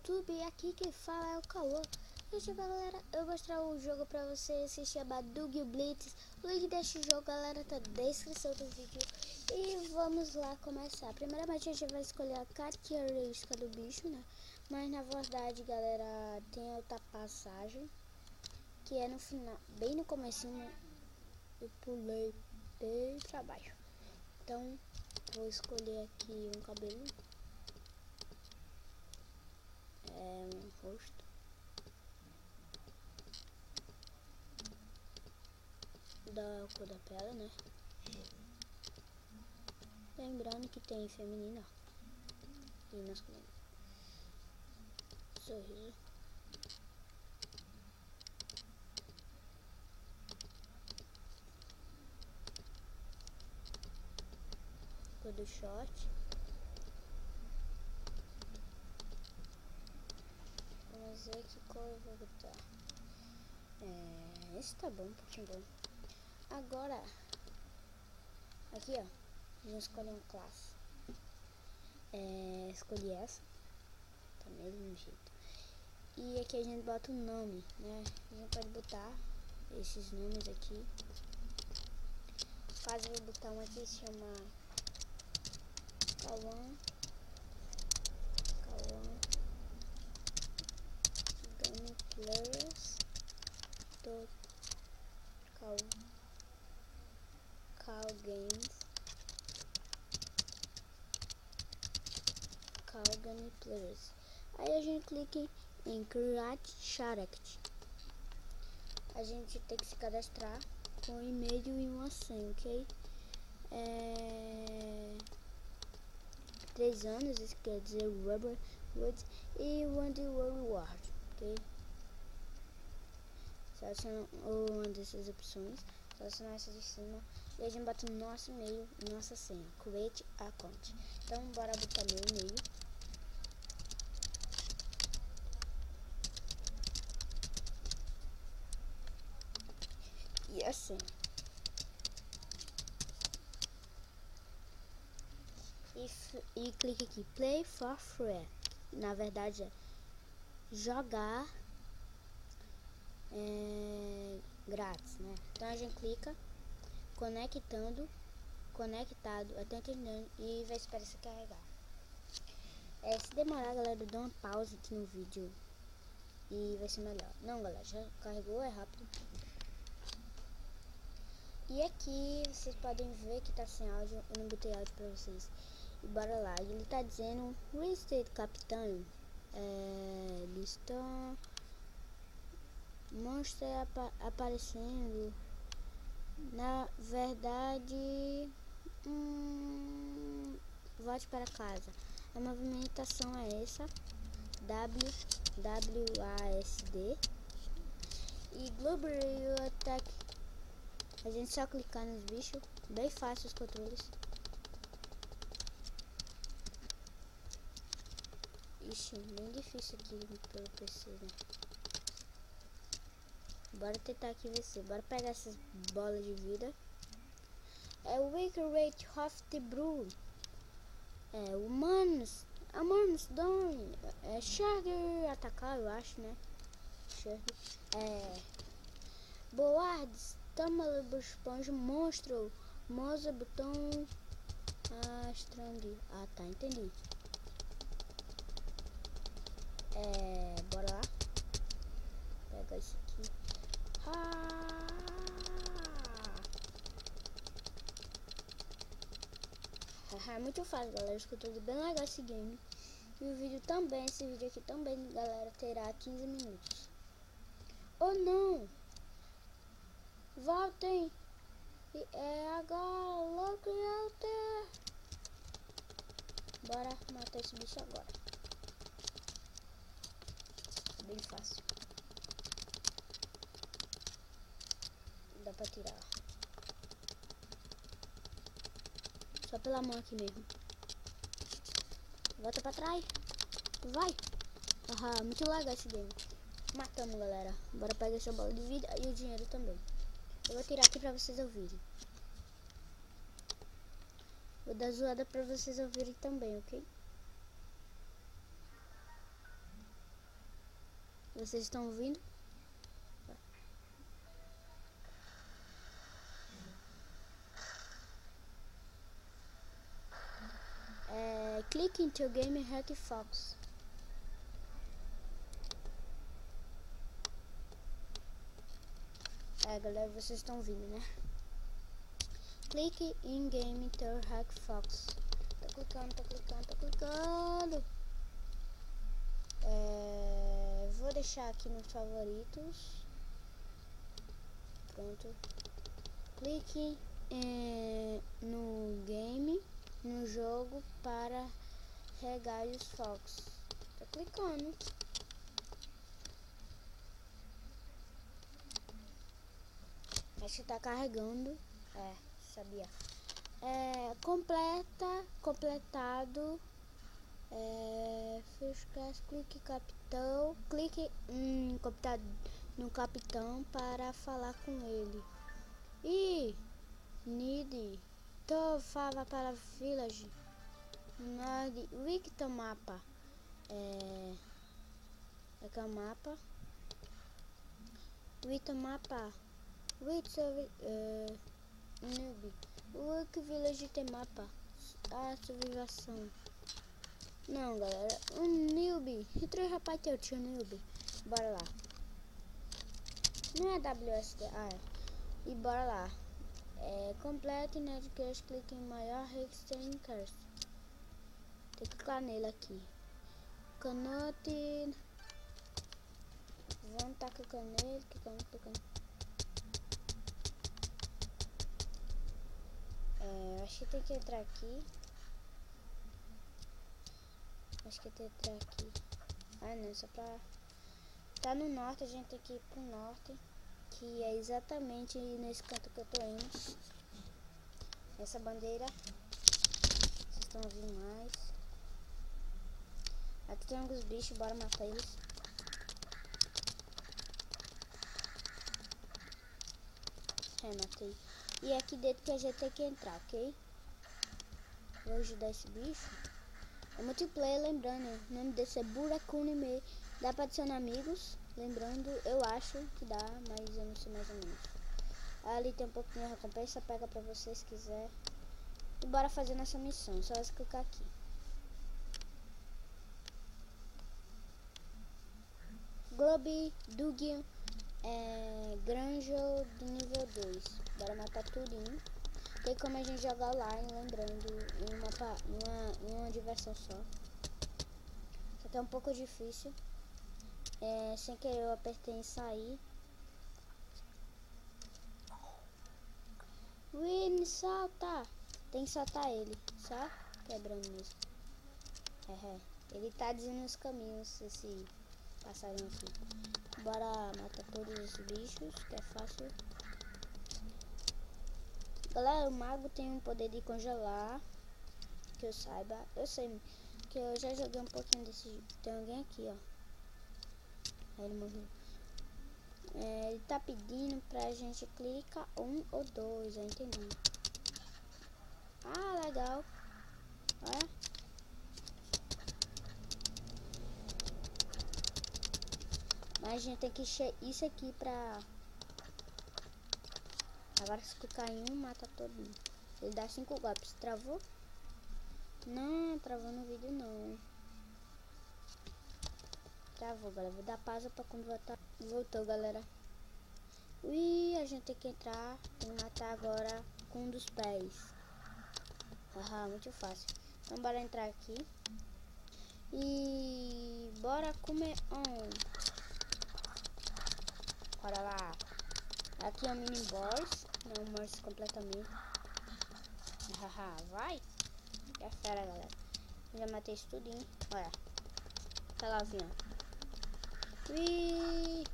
YouTube, aqui quem fala é o Cauã. Hoje, galera, eu vou mostrar o jogo pra vocês, se chama Dug Blitz. O link deste jogo, galera, tá na descrição do vídeo. E vamos lá começar. Primeiramente a gente vai escolher a característica do bicho, né? Mas na verdade, galera, tem outra passagem, que é no final, bem no comecinho. Eu pulei bem pra baixo. Então, vou escolher aqui um cabelo. Um rosto. Da cor da pele, né? Lembrando que tem feminina e masculina. Sorriso. Cor do short. Vamos ver que cor eu vou botar. Esse tá bom, um pouquinho bom. Agora, aqui ó, vamos escolher uma classe. Escolhi essa, tá mesmo jeito. E aqui a gente bota o nome, né? A gente pode botar esses nomes aqui. Caso eu vou botar um aqui, se chama Cauã Gameplayers do Cal Gameplayers. Aí a gente clica em Create Character. A gente tem que se cadastrar com um e-mail e uma senha, ok? 3 anos, isso quer dizer Rubber Woods e One Reward, ok? Seleciona uma dessas opções, selecionar essa de cima e a gente bota o nosso e-mail e nossa senha, Create Account. Então bora botar meu e-mail. E assim. E clique aqui, Play for Free. Na verdade é jogar grátis, né? Então a gente clica, conectado, até terminando e vai esperar se carregar. Se demorar, galera, dá uma pausa aqui no vídeo e vai ser melhor. Não, galera, já carregou, é rápido. E aqui vocês podem ver que tá sem áudio, eu não botei áudio pra vocês. E bora lá, ele tá dizendo Reset Capitão, listão, monstro aparecendo. Na verdade, volte para casa. A movimentação é essa, WASD. E Global Attack, a gente só clicar nos bichos, bem fácil os controles. Ixi, bem difícil aqui pelo PC, né? Bora tentar aqui vencer. Bora pegar essas bolas de vida. Wake Rate of the Brew. Humanos Dawn. Shark atacar, eu acho, né? Shark. Boards. Tâmara, esponja, monstro. Moza, botão. Strong. Ah, tá, entendi. Bora lá. Pega isso aqui. É muito fácil, galera. Escutou bem legal esse game. E o vídeo também, esse vídeo aqui também, galera, terá 15 minutos. Oh não! Voltem! Agora, bora matar esse bicho agora. Bem fácil. Dá pra tirar. Só pela mão aqui mesmo. Volta pra trás. Vai. Muito legal esse game. Matamos, galera. Bora pegar essa bola de vida e o dinheiro também. Eu vou tirar aqui pra vocês ouvirem. Vou dar zoada pra vocês ouvirem também, ok? Vocês estão ouvindo? Clique em teu game Hack Fox. Galera, vocês estão ouvindo, né? Clique em game teu Hack Fox. Tá clicando, tá clicando, tá clicando. Vou deixar aqui nos favoritos. Pronto. Clique no game, no jogo para Regalos Fox. Tô clicando. Acho que tá carregando. Sabia. Completado. First class, clique capitão. Clique no capitão para falar com ele. E need to fava para village. Nord Wikton mapa. Aqui é o mapa. Wikton mapa. Noob. Wiki village tem mapa. Civilização. Não, galera. Noob. Três rapaz teu tio noob. Bora lá. Não é WSD. E bora lá. Complete Netcast, clique em maior Hextenkers. Tem que clicar nele aqui. Canote. Vamos tá clicando nele, clicando. Acho que tem que entrar aqui. Não, só pra... Tá no norte, a gente tem que ir pro norte. Que é exatamente nesse canto que eu tô indo. Essa bandeira. Vocês estão ouvindo mais. Aqui tem alguns bichos, bora matar eles. Matei. E é aqui dentro que a gente tem que entrar, ok? Vou ajudar esse bicho. É multiplayer, lembrando, o nome desse é Burakunime. Dá pra adicionar amigos, lembrando, eu acho que dá, mas eu não sei mais ou menos. Ali tem um pouquinho de recompensa, pega pra você se quiser. E bora fazer nossa missão, só você clicar aqui. Globe, Dugian, Granjo do nível 2. Bora matar tudinho. Tem como a gente jogar online, lembrando, em uma diversão só. Só que é um pouco difícil. Sem querer eu apertei em sair. Win, salta! Tem que soltar ele, só quebrando mesmo. Ele tá dizendo os caminhos, esse passarinho aqui. Bora matar todos os bichos, que é fácil. Galera, o mago tem um poder de congelar. Que eu saiba. Eu sei que eu já joguei um pouquinho desse. Tem alguém aqui, ó. Aí ele morreu. Ele tá pedindo pra gente clicar 1 ou 2, eu entendi. Legal. Olha. Mas a gente tem que encher isso aqui pra... Agora se clicar em um, mata todo mundo. Ele dá 5 golpes. Travou? Não, travou no vídeo não. Travou, galera. Vou dar pausa pra quando voltar. Voltou, galera. Ui, a gente tem que entrar. Tem que matar agora com um dos pés. Muito fácil. Então bora entrar aqui. E bora comer Bora lá. Aqui é o mini boss. Não morre completamente. Vai. É fera, galera. Eu já matei isso tudinho. Olha. Tá lá, vinha. Ui.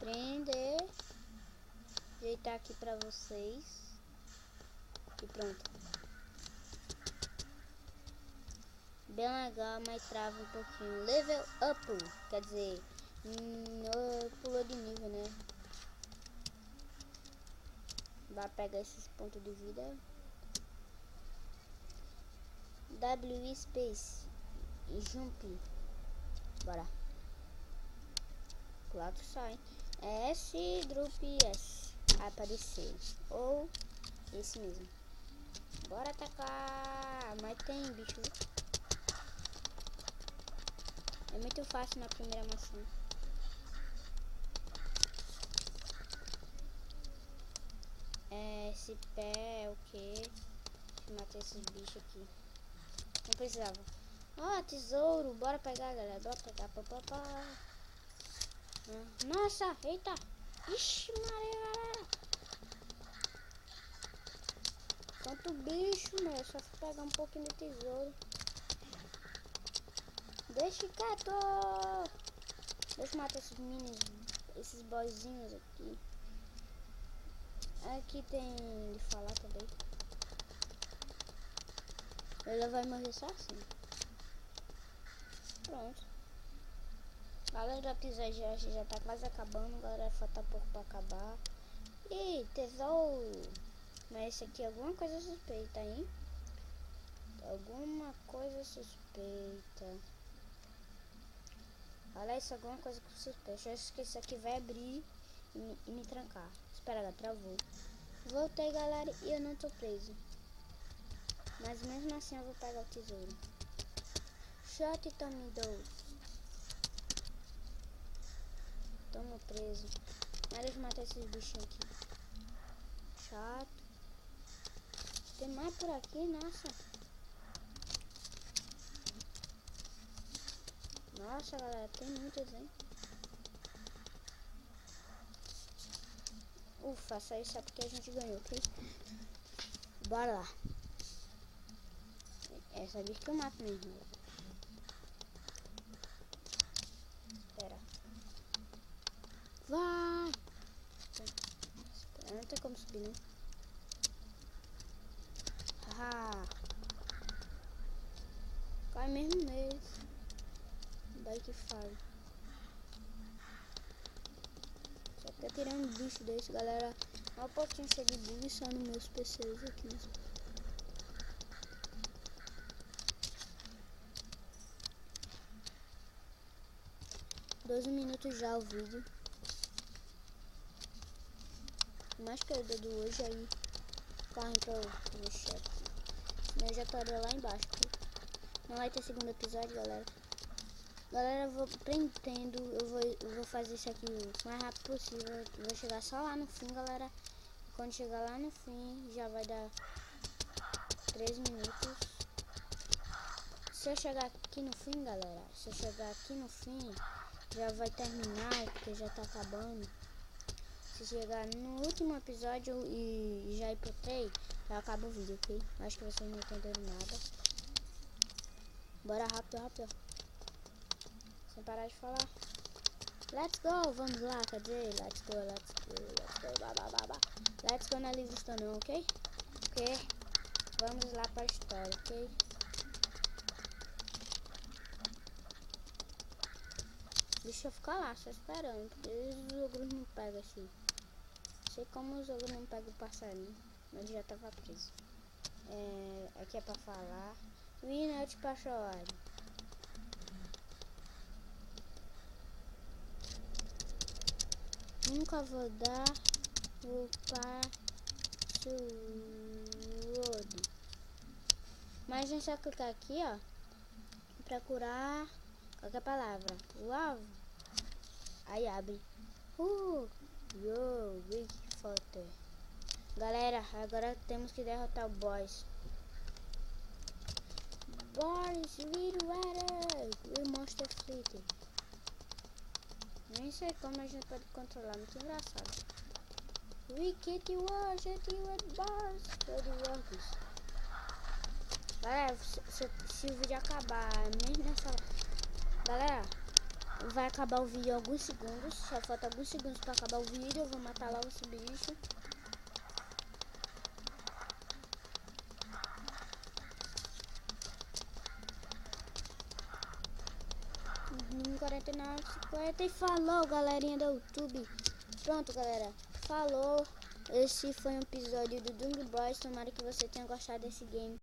Prender. Ajeitar aqui pra vocês. E pronto. Bem legal, mas trava um pouquinho. Level up. Quer dizer, pulou de nível, né? Vai pegar esses pontos de vida. W Space e Jump. Bora. 4 sai. É S, Drop S. Aparecer. Ou esse mesmo. Bora atacar. Mas tem bicho. É muito fácil na primeira maçã. Esse pé é o que? Deixa eu matar esses bichos aqui. Não precisava. Ó, tesouro. Bora pegar, galera. Bora pegar. Pá. Nossa, eita. Ixi, Maria, galera. Quanto bicho, meu. Só fui pegar um pouquinho de tesouro. Deixa quieto. Deixa eu matar esses minis. Esses boyzinhos aqui. Aqui tem de falar também. Ela vai morrer só assim. Pronto. Galera, o episódio já tá quase acabando. Galera, falta pouco pra acabar. Ih, tesouro. Mas esse aqui é alguma coisa suspeita, hein? Alguma coisa suspeita. Olha isso, alguma coisa suspeita. Eu acho que isso aqui vai abrir e me trancar. Espera, ela travou. Voltei, galera, e eu não tô preso. Mas mesmo assim eu vou pegar o tesouro. Shot Tommy Doe. Tamo preso. Mas deixa eu matar esses bichinhos aqui. Chato. Tem mais por aqui, nossa. Nossa, galera, tem muitos, hein? Ufa, só isso é porque a gente ganhou, ok? Bora lá. Essa bicha que eu mato mesmo. Espera. Vai! Não tem como subir, não. Ah! Cai mesmo neles. Vai que faz. Só tá tirando um bicho desse, galera. Olha um pouquinho cheio de bug só nos meus PCs aqui. 12 minutos já o vídeo. Mais que eu do hoje aí. Corre pro chat. Eu já parei lá embaixo. Não vai ter segundo episódio, galera. Galera, eu vou pretendo. Eu vou fazer isso aqui o mais rápido possível. Eu vou chegar só lá no fim, galera. E quando chegar lá no fim, já vai dar 3 minutos. Se eu chegar aqui no fim, galera. Se eu chegar aqui no fim, já vai terminar, porque já tá acabando. Se chegar no último episódio e já ir pro 3, já acaba o vídeo, ok? Acho que vocês não entenderam nada. Bora rápido. Sem parar de falar. Let's go, vamos lá, cadê? Let's go. Let's go na Livingstone, ok? Ok? Vamos lá pra história, ok? Deixa eu ficar lá, só esperando, porque os ogros não pegam assim. Sei como os ogros não pegam o passarinho, mas já tava preso. Aqui é pra falar. Minute Patrol. Nunca vou dar o password. Mas a gente vai clicar aqui, ó. Procurar qualquer palavra. Uau! Aí abre. Big Foter. Galera, agora temos que derrotar o boss. Boris, Will Monster Fleet. Nem sei como a gente pode controlar, muito engraçado. Wicked War, Boss, galera, se o vídeo acabar mesmo nessa... Galera, vai acabar o vídeo em alguns segundos. Só falta alguns segundos para acabar o vídeo. Eu vou matar logo esse bicho. Em 49, 50 e falou, galerinha do YouTube. Pronto, galera, falou. Esse foi um episódio do Dung Boys. Tomara que você tenha gostado desse game.